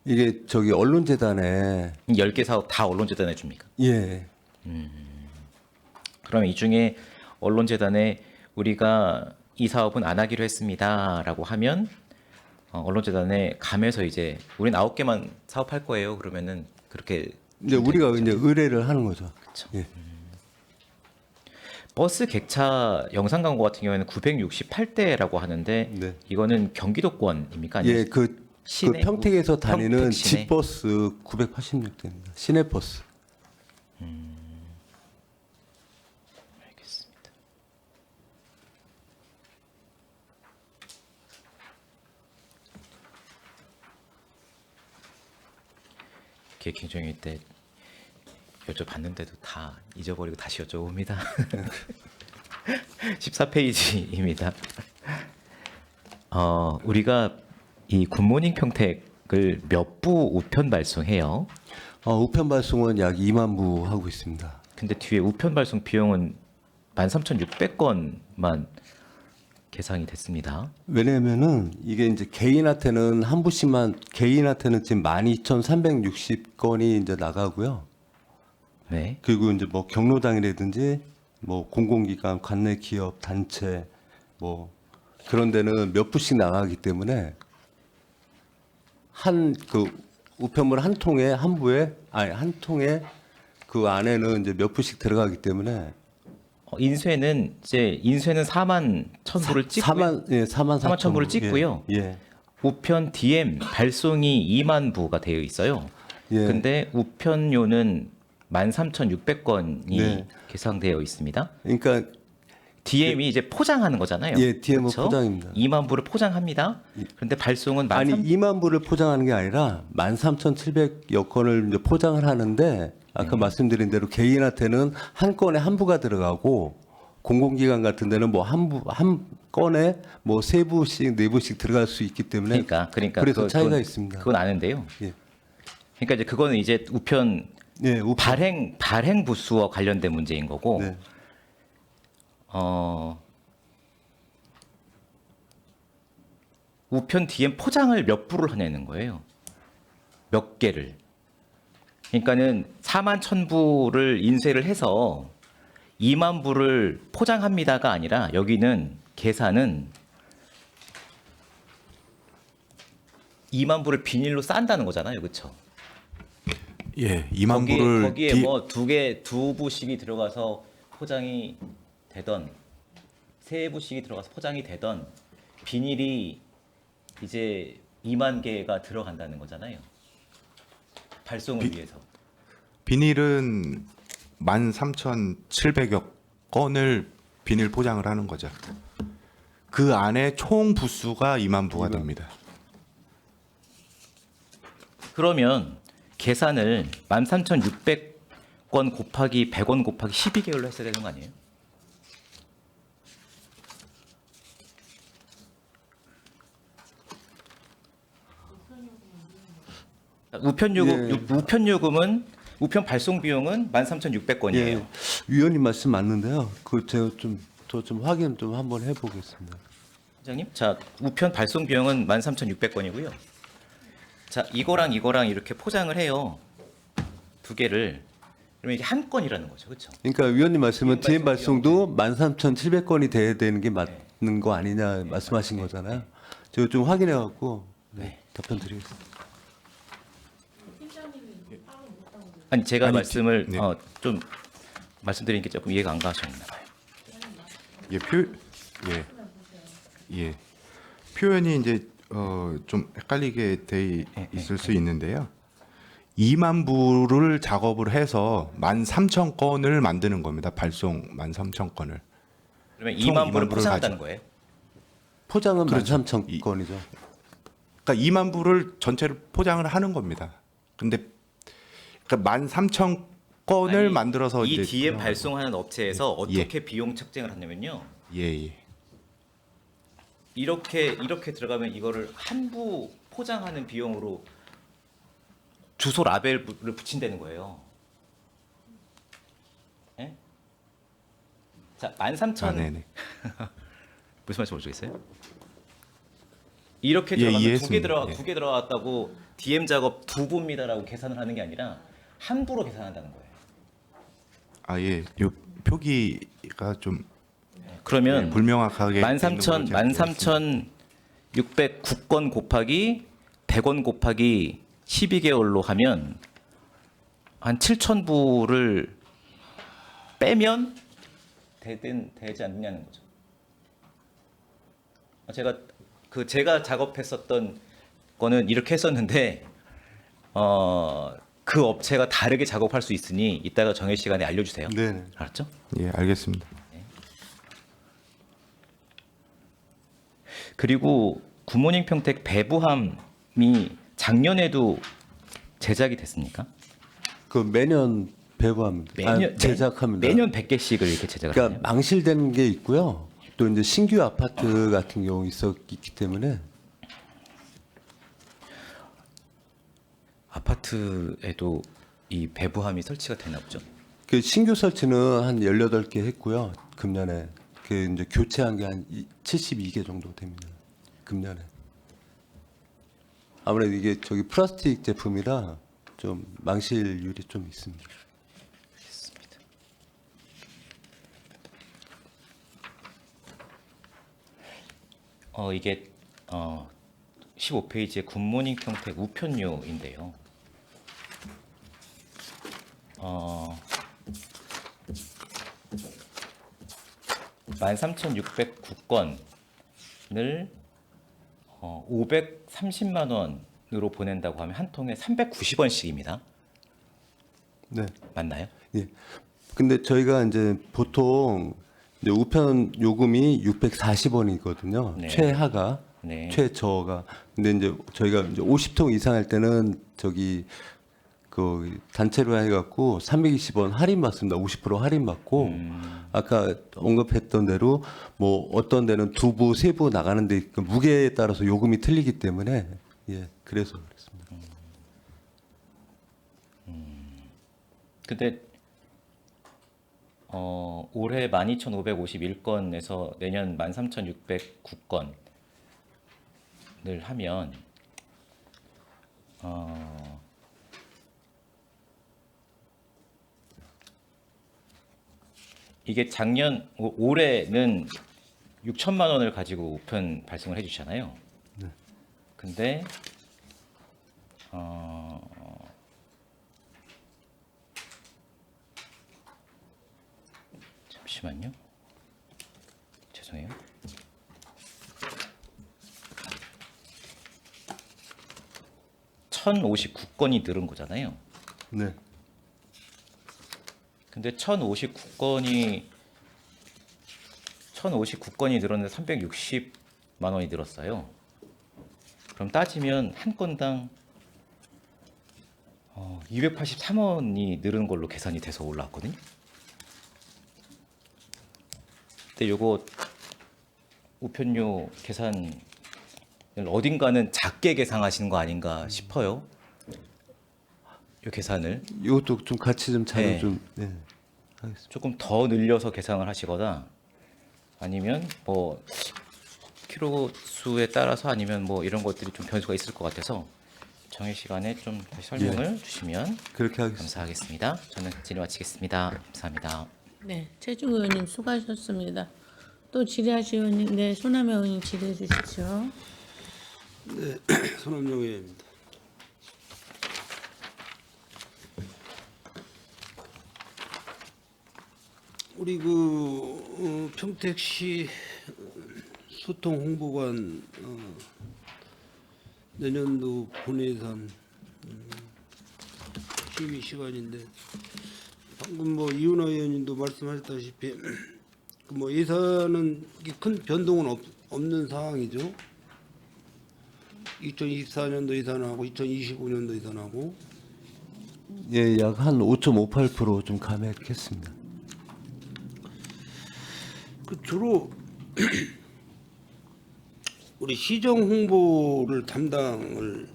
이게 저기 언론재단에 10개 사업 다 언론재단에 줍니까? 예, 그러면 이 중에 언론재단에 우리가 이 사업은 안 하기로 했습니다라고 하면 언론재단에 가면서 이제 우린 9개만 사업할 거예요. 그러면은 그렇게 이제 우리가 이제 의뢰를 하는 거죠. 그렇죠. 예. 버스 객차 영상 광고 같은 경우에는 968대라고 하는데 네. 이거는 경기도권입니까? 아니면 예, 그 시내? 평택에서 다니는 평택 시내? 집버스 986대입니다. 시내버스. 알겠습니다. 기획행정위 때 여쭤봤는데도 다 잊어버리고 다시 여쭤봅니다. 14페이지입니다. 우리가 이 굿모닝 평택을 몇 부 우편 발송해요? 우편 발송은 약 2만 부 하고 있습니다. 근데 뒤에 우편 발송 비용은 13,600건만 계산이 됐습니다. 왜냐하면은 이게 이제 개인한테는 한 부씩만 개인한테는 지금 12,360건이 이제 나가고요. 네. 그리고 이제 뭐 경로당이라든지 뭐 공공기관, 관내 기업, 단체 뭐 그런 데는 몇 부씩 나가기 때문에 한 그 우편물 한 통에 한 부에 한 통에 그 안에는 이제 몇 부씩 들어가기 때문에 인쇄는 4만 1,000부를 찍고요. 4만 4천 부를 찍고요. 예. 우편 DM 발송이 2만 부가 되어 있어요. 예. 근데 우편료는 13,600건이 네. 계산되어 있습니다. 그러니까 DM이 이제 포장하는 거잖아요. 예, DM은 그렇죠? 포장입니다. 2만 부를 포장합니다. 그런데 발송은 아니 13,000 2만 부를 포장하는 게 아니라 13,700여 건을 이제 포장을 하는데 아까 말씀드린 대로 개인한테는 한 건에 한 부가 들어가고 공공기관 같은 데는 뭐 한 건에 뭐 3부씩 4부씩 들어갈 수 있기 때문에 그러니까 그래서 차이가 그건, 있습니다. 그건 아는데요. 예. 그러니까 이제 그거는 이제 우편 예, 우편. 발행 부수와 관련된 문제인 거고. 네. 우편 DM 포장을 몇 부를 하냐는 거예요. 몇 개를. 그러니까는 4만 1,000부를 인쇄를 해서 2만 부를 포장합니다가 아니라 여기는 계산은 2만 부를 비닐로 싼다는 거잖아요. 그렇죠? 예, 2만 부를 거기에 뭐 두 부씩이 들어가서 포장이 되던 3부씩이 들어가서 포장이 되던 비닐이 이제 2만 개가 들어간다는 거잖아요. 발송을 위해서. 비닐은 13,700여 건을 비닐 포장을 하는 거죠. 그 안에 총 부수가 2만 부가 됩니다. 그러면 계산을 13,600건 곱하기 100원 곱하기 12개월로 했어야 되는 거 아니에요? 우편 요금은 우편 발송 비용은 13,600건이에요. 예, 위원님 말씀 맞는데요. 그 제가 좀 확인 좀 한번 해보겠습니다. 회장님, 자 우편 발송 비용은 13,600건이고요. 자 이거랑 이렇게 포장을 해요. 두 개를. 그러면 이게 한 건이라는 거죠, 그렇죠? 그러니까 위원님 말씀은 DM DM 발송도 13,700건이 돼야 되는 게 맞는 거 아니냐 말씀하신 거잖아요. 제가 좀 확인해 갖고 답변 드리겠습니다. 아니 제가 아니, 말씀을 네. 좀 말씀드린 게 조금 이해가 안 가셨나 봐요. 예, 표현이 이제 좀 헷갈리게 돼 있을 수 있는데요. 2만 부를 작업을 해서 13,000건을 만드는 겁니다. 발송 13,000건을. 그러면 총 2만 부를 2만 부를 포장한다는 가지고. 거예요? 포장은 그렇죠. 13,000건이죠. 그러니까 2만 부를 전체를 포장을 하는 겁니다. 근데 그러니까 13,000건을 아니, 만들어서 이 이제 DM 발송하는 업체에서 예. 어떻게 비용 책정을 하냐면요. 예. 이렇게 들어가면 이거를 한 부 포장하는 비용으로 주소 라벨을 붙인다는 거예요. 예? 자, 13,000 네네. 무슨 말인지 모르겠어요? 이렇게 예, 들어가면 이해했습니다. 예. 두 개 들어갔다고 DM 작업 2부입니다라고 계산을 하는 게 아니라 한 부로 계산한다는 거예요. 아 예. 요 표기가 좀 그러면 불명확하게 13,609건 곱하기 100원 곱하기 12개월로 하면 한 7,000부를 빼면 되지 않느냐는 거죠. 제가 작업했었던 거는 이렇게 했었는데 그 업체가 다르게 작업할 수 있으니 이따가 정해 시간에 알려주세요. 네. 알았죠? 예, 알겠습니다. 그리고 굿모닝 평택 배부함이 작년에도 제작이 됐습니까? 그 매년 배부합니다. 제작합니다. 매년 100개씩을 이렇게 제작을 그러니까 하네요. 망실된 게 있고요. 또 이제 신규 아파트 같은 경우 있기 때문에 아파트에도 이 배부함이 설치가 되나 보죠. 그 신규 설치는 한 18개 했고요. 금년에 그 이제 교체한 게 한 72개 정도 됩니다. 금년에. 아무래도 이게 저기 플라스틱 제품이라 좀 망실률이 좀 있습니다. 이게 15페이지의 굿모닝 평택 우편료인데요. 13,609건을 530만 원으로 보낸다고 하면 한 통에 390원씩입니다. 네. 맞나요? 예. 근데 저희가 이제 보통 이제 우편 요금이 640원이거든요. 네. 최하가, 네. 최저가. 근데 이제 저희가 이제 50통 이상 할 때는 저기 그 단체로 해갖고 320원 할인 받습니다. 50% 할인 받고 아까 언급했던 대로 뭐 어떤 데는 2부, 3부 나가는데 그 무게에 따라서 요금이 틀리기 때문에 예, 그래서 그렇습니다. 근데 올해 12,551건에서 내년 13,609건을 하면 이게 작년 올해는 6천만 원을 가지고 우편 발송을 해주잖아요. 근데 잠시만요. 죄송해요. (1059건이) 늘은 거잖아요. 네. 근데 1059건이 늘었는데 360만 원이 늘었어요. 그럼 따지면 한 건당 283원이 늘은 걸로 계산이 돼서 올라왔거든요. 근데 요거 우편료 계산을 어딘가는 작게 계산하시는 거 아닌가 싶어요. 요 계산을 이것도 좀 같이 좀 자료 네. 좀 예, 하겠습니다. 조금 더 늘려서 계산을 하시거나 아니면 뭐 키로 수에 따라서 아니면 뭐 이런 것들이 좀 변수가 있을 것 같아서 정해 시간에 좀 다시 설명을 주시면 그렇게 하겠습니다. 감사하겠습니다. 저는 질의 마치겠습니다. 감사합니다. 네, 최종 의원님 수고하셨습니다. 또 질의하실 의원님, 네, 손남혜 의원님 질의해 주십시오. 손원영 의원입니다. 우리 평택시 소통 홍보관 내년도 본예산 심의 시간인데 방금 이은하 의원님도 말씀하셨다시피 그 예산은 이게 큰 변동은 없는 상황이죠. 2024년도 예산하고 2025년도 예산하고 예, 약 한 5.58%좀 감액했습니다. 주로 우리 시정 홍보를 담당을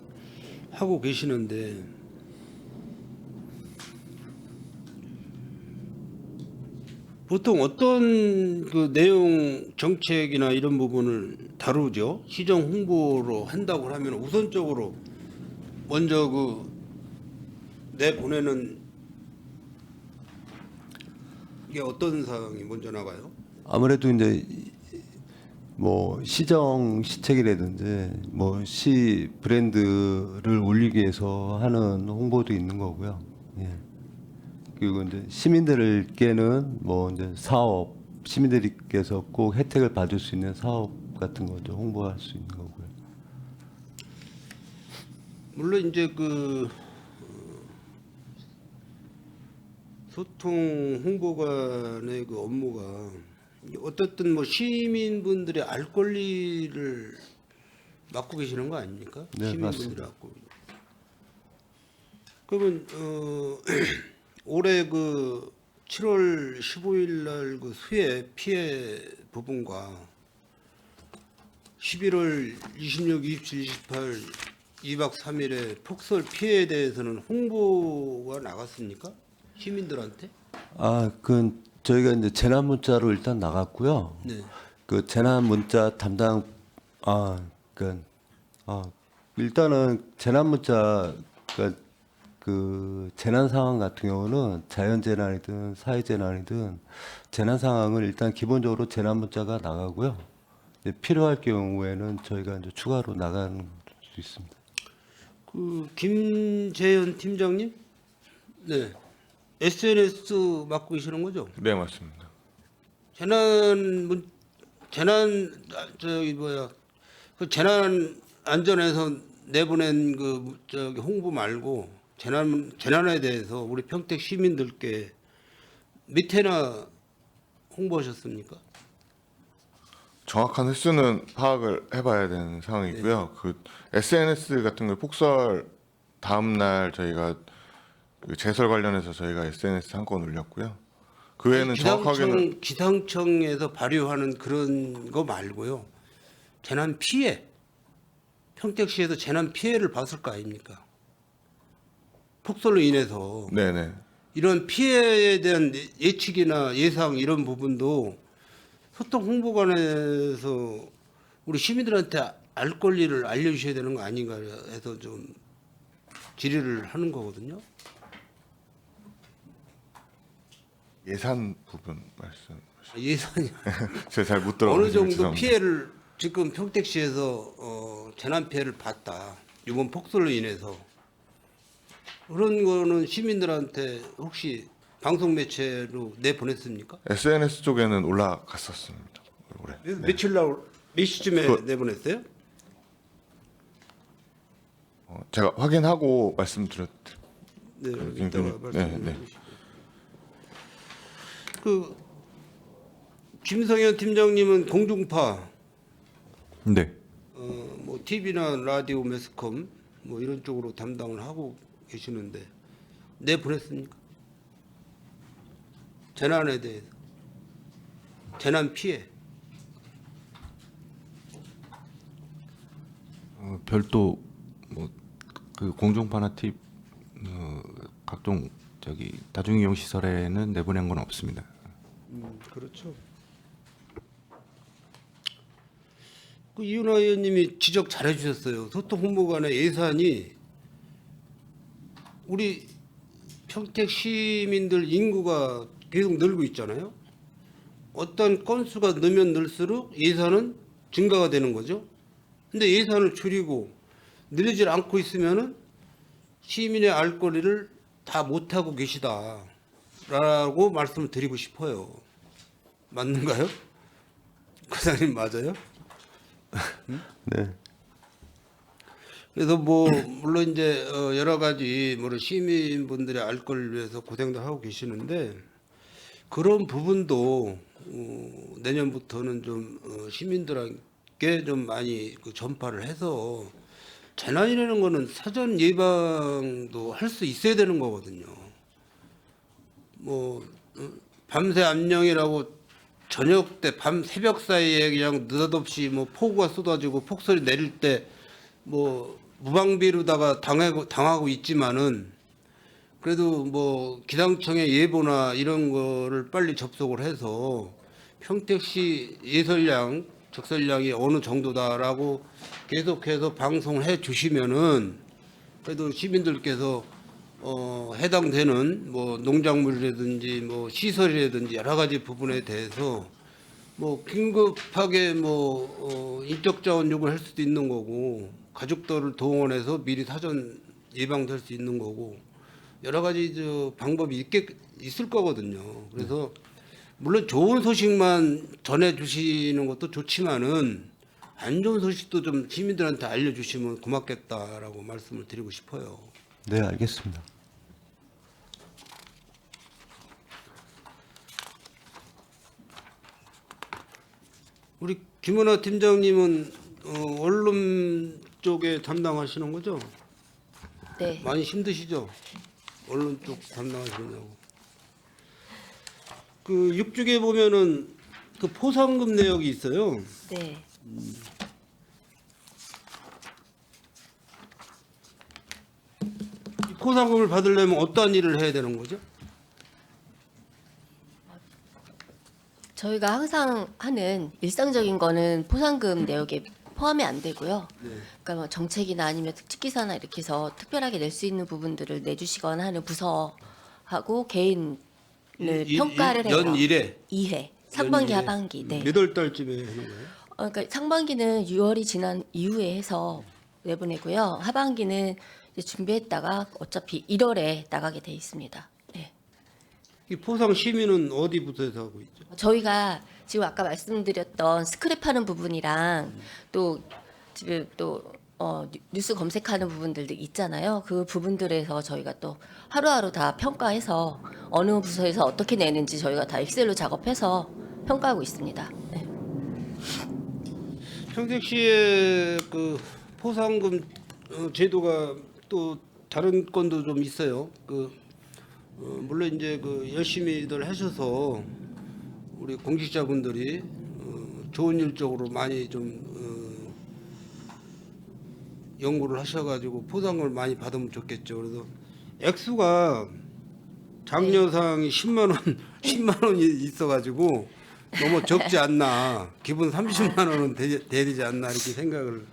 하고 계시는데 보통 어떤 그 내용 정책이나 이런 부분을 다루죠? 시정 홍보로 한다고 하면 우선적으로 먼저 내보내는 이게 어떤 사항이 먼저 나가요? 아무래도 이제 뭐 시정 시책이라든지 뭐 시 브랜드를 올리기 위해서 하는 홍보도 있는 거고요. 예. 그리고 이제 시민들께는 뭐 이제 사업, 시민들께서 꼭 혜택을 받을 수 있는 사업 같은 거죠. 홍보할 수 있는 거고요. 물론 이제 소통 홍보관의 업무가 어떻든 뭐 시민분들의 알 권리를 맡고 계시는 거 아닙니까? 네, 시민분들의 알 권리. 그러면 올해 7월 15일 날 수해 피해 부분과 11월 26, 27, 28 2박 3일의 폭설 피해에 대해서는 홍보가 나갔습니까? 시민들한테? 그건 저희가 이제 재난 문자로 일단 나갔고요. 네. 그 재난 문자 담당 일단은 재난 문자 그 재난 상황 같은 경우는 자연 재난이든 사회 재난이든 재난 상황은 일단 기본적으로 재난 문자가 나가고요. 이제 필요할 경우에는 저희가 이제 추가로 나가는 수 있습니다. 김재현 팀장님, 네, SNS 맡고 계시는 거죠? 네, 맞습니다. 재난 안전에서 내보낸 홍보 말고 재난에 대해서 우리 평택 시민들께 밑에나 홍보하셨습니까? 정확한 횟수는 파악을 해봐야 되는 상황이고요. 그 SNS 같은 걸 폭설 다음 날 저희가 그 제설 관련해서 저희가 SNS 한 건 올렸고요. 그 외에는 정확하게는 기상청에서 발효하는 그런 거 말고요. 재난 피해, 평택시에서 재난 피해를 봤을 거 아닙니까? 폭설로 인해서 네네. 이런 피해에 대한 예측이나 예상 이런 부분도 소통 홍보관에서 우리 시민들한테 알 권리를 알려주셔야 되는 거 아닌가 해서 좀 질의를 하는 거거든요. 예산 부분 말씀. 예산이 제가 잘 못 들어가서 어느 정도 죄송합니다. 피해를 지금 평택시에서 재난 피해를 봤다. 이번 폭설로 인해서 그런 거는 시민들한테 혹시 방송 매체로 내보냈습니까? SNS 쪽에는 올라갔었습니다. 올해. 며칠 날 몇 시쯤에 내보냈어요? 제가 확인하고 말씀드렸. 네, 네, 이따가 네, 말씀해 네. 주시고. 그 김성현 팀장님은 공중파, 네. 뭐 TV나 라디오, 매스컴 뭐 이런 쪽으로 담당을 하고 계시는데 내보냈습니까? 재난에 대해서, 재난 피해. 별도 뭐 그 공중파나 TV 각종 저기 다중이용 시설에는 내보낸 건 없습니다. 그렇죠. 그 이윤아 의원님이 지적 잘해 주셨어요. 소통 홍보관의 예산이 우리 평택 시민들 인구가 계속 늘고 있잖아요. 어떤 건수가 늘면 늘수록 예산은 증가가 되는 거죠. 근데 예산을 줄이고 늘리질 않고 있으면은 시민의 알 권리를 다 못하고 계시다라고 말씀을 드리고 싶어요. 맞는가요? 과장님 맞아요? 네. 그래서 뭐 물론 이제 여러 가지 뭐 시민분들의 알 권리를 위해서 고생도 하고 계시는데 그런 부분도 내년부터는 좀 시민들에게 좀 많이 그 전파를 해서 재난이라는 거는 사전 예방도 할 수 있어야 되는 거거든요. 뭐 밤새 암령이라고 저녁 때 밤 새벽 사이에 그냥 느닷없이 뭐 폭우가 쏟아지고 폭설이 내릴 때 뭐 무방비로다가 당하고 있지만은 그래도 뭐 기상청의 예보나 이런 거를 빨리 접속을 해서 평택시 예설량 적설량이 어느 정도다라고 계속해서 방송을 해 주시면은 그래도 시민들께서 해당되는 뭐 농작물이라든지 뭐 시설이라든지 여러 가지 부분에 대해서 뭐 긴급하게 뭐 인적 자원 요구를 할 수도 있는 거고 가족들을 동원해서 미리 사전 예방될 수 있는 거고 여러 가지 방법이 있을 거거든요. 그래서 물론 좋은 소식만 전해 주시는 것도 좋지만은 안 좋은 소식도 좀 시민들한테 알려주시면 고맙겠다라고 말씀을 드리고 싶어요. 네, 알겠습니다. 우리 김은하 팀장님은 언론 쪽에 담당하시는 거죠? 네. 많이 힘드시죠? 언론 쪽 담당하시느냐고. 그 6쪽에 보면은 그 포상금 내역이 있어요. 네. 이 포상금을 받으려면 어떠한 일을 해야 되는 거죠? 저희가 항상 하는 일상적인 거는 포상금 내역에 포함이 안 되고요. 그러니까 뭐 정책이나 아니면 특집 기사나 이렇게 해서 특별하게 낼 수 있는 부분들을 내주시거나 하는 부서하고 개인을 평가를 해요. 연 1회. 2회. 상반기, 연 일회. 하반기. 네. 몇 월 달쯤에 하는 거예요? 그러니까 상반기는 6월이 지난 이후에 해서 내보내고요. 하반기는 이제 준비했다가 어차피 1월에 나가게 돼 있습니다. 네. 이 포상 심의는 어디 부서에서 하고 있죠? 저희가 지금 아까 말씀드렸던 스크랩하는 부분이랑 또 지금 또 뉴스 검색하는 부분들도 있잖아요. 그 부분들에서 저희가 또 하루하루 다 평가해서 어느 부서에서 어떻게 내는지 저희가 다 엑셀로 작업해서 평가하고 있습니다. 네. 평택시의 그 포상금 제도가 또 다른 건도 좀 있어요. 그 물론 이제 그 열심히들 하셔서 우리 공직자분들이 좋은 일 쪽으로 많이 좀 연구를 하셔가지고 포상을 많이 받으면 좋겠죠. 그래서 액수가 장려상이 10만 원, 10만 원이 있어가지고 너무 적지 않나. 기본 30만 원은 되지 않나 이렇게 생각을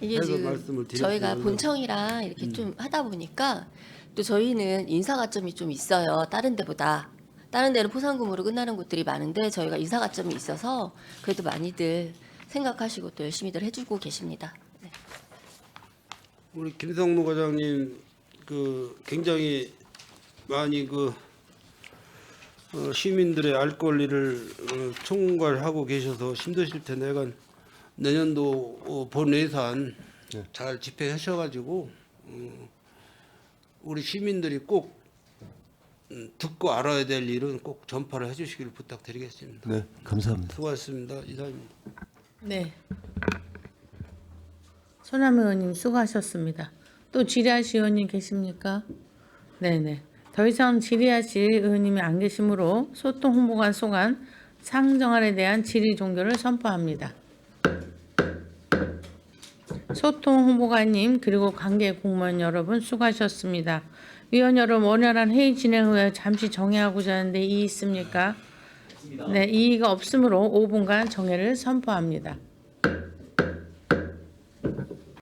이게 해서 지금 말씀을 저희가 드렸어요. 본청이랑 이렇게 좀 하다 보니까 또 저희는 인사 가점이 좀 있어요. 다른 데보다. 다른 데는 포상금으로 끝나는 곳들이 많은데 저희가 인사 가점이 있어서 그래도 많이들 생각하시고 또 열심히들 해주고 계십니다. 네. 우리 김성무 과장님 그 굉장히 많이 그 시민들의 알 권리를 총괄하고 계셔서 힘드실 텐데 약간 내년도 본 예산 잘 집행하셔가지고 우리 시민들이 꼭 듣고 알아야 될 일은 꼭 전파를 해주시기를 부탁드리겠습니다. 네, 감사합니다. 수고하셨습니다. 이사입니다. 네. 손남희 의원님 수고하셨습니다. 또 질의하실 의원님 계십니까? 네네. 더 이상 질의하실 의원님이 안 계시므로 소통 홍보관 소관 상정안에 대한 질의 종결을 선포합니다. 소통 홍보관님 그리고 관계 공무원 여러분 수고하셨습니다. 위원 여러분 원활한 회의 진행 후에 잠시 정회하고자 하는데 이의 있습니까? 네, 이의가 없으므로 5분간 정회를 선포합니다.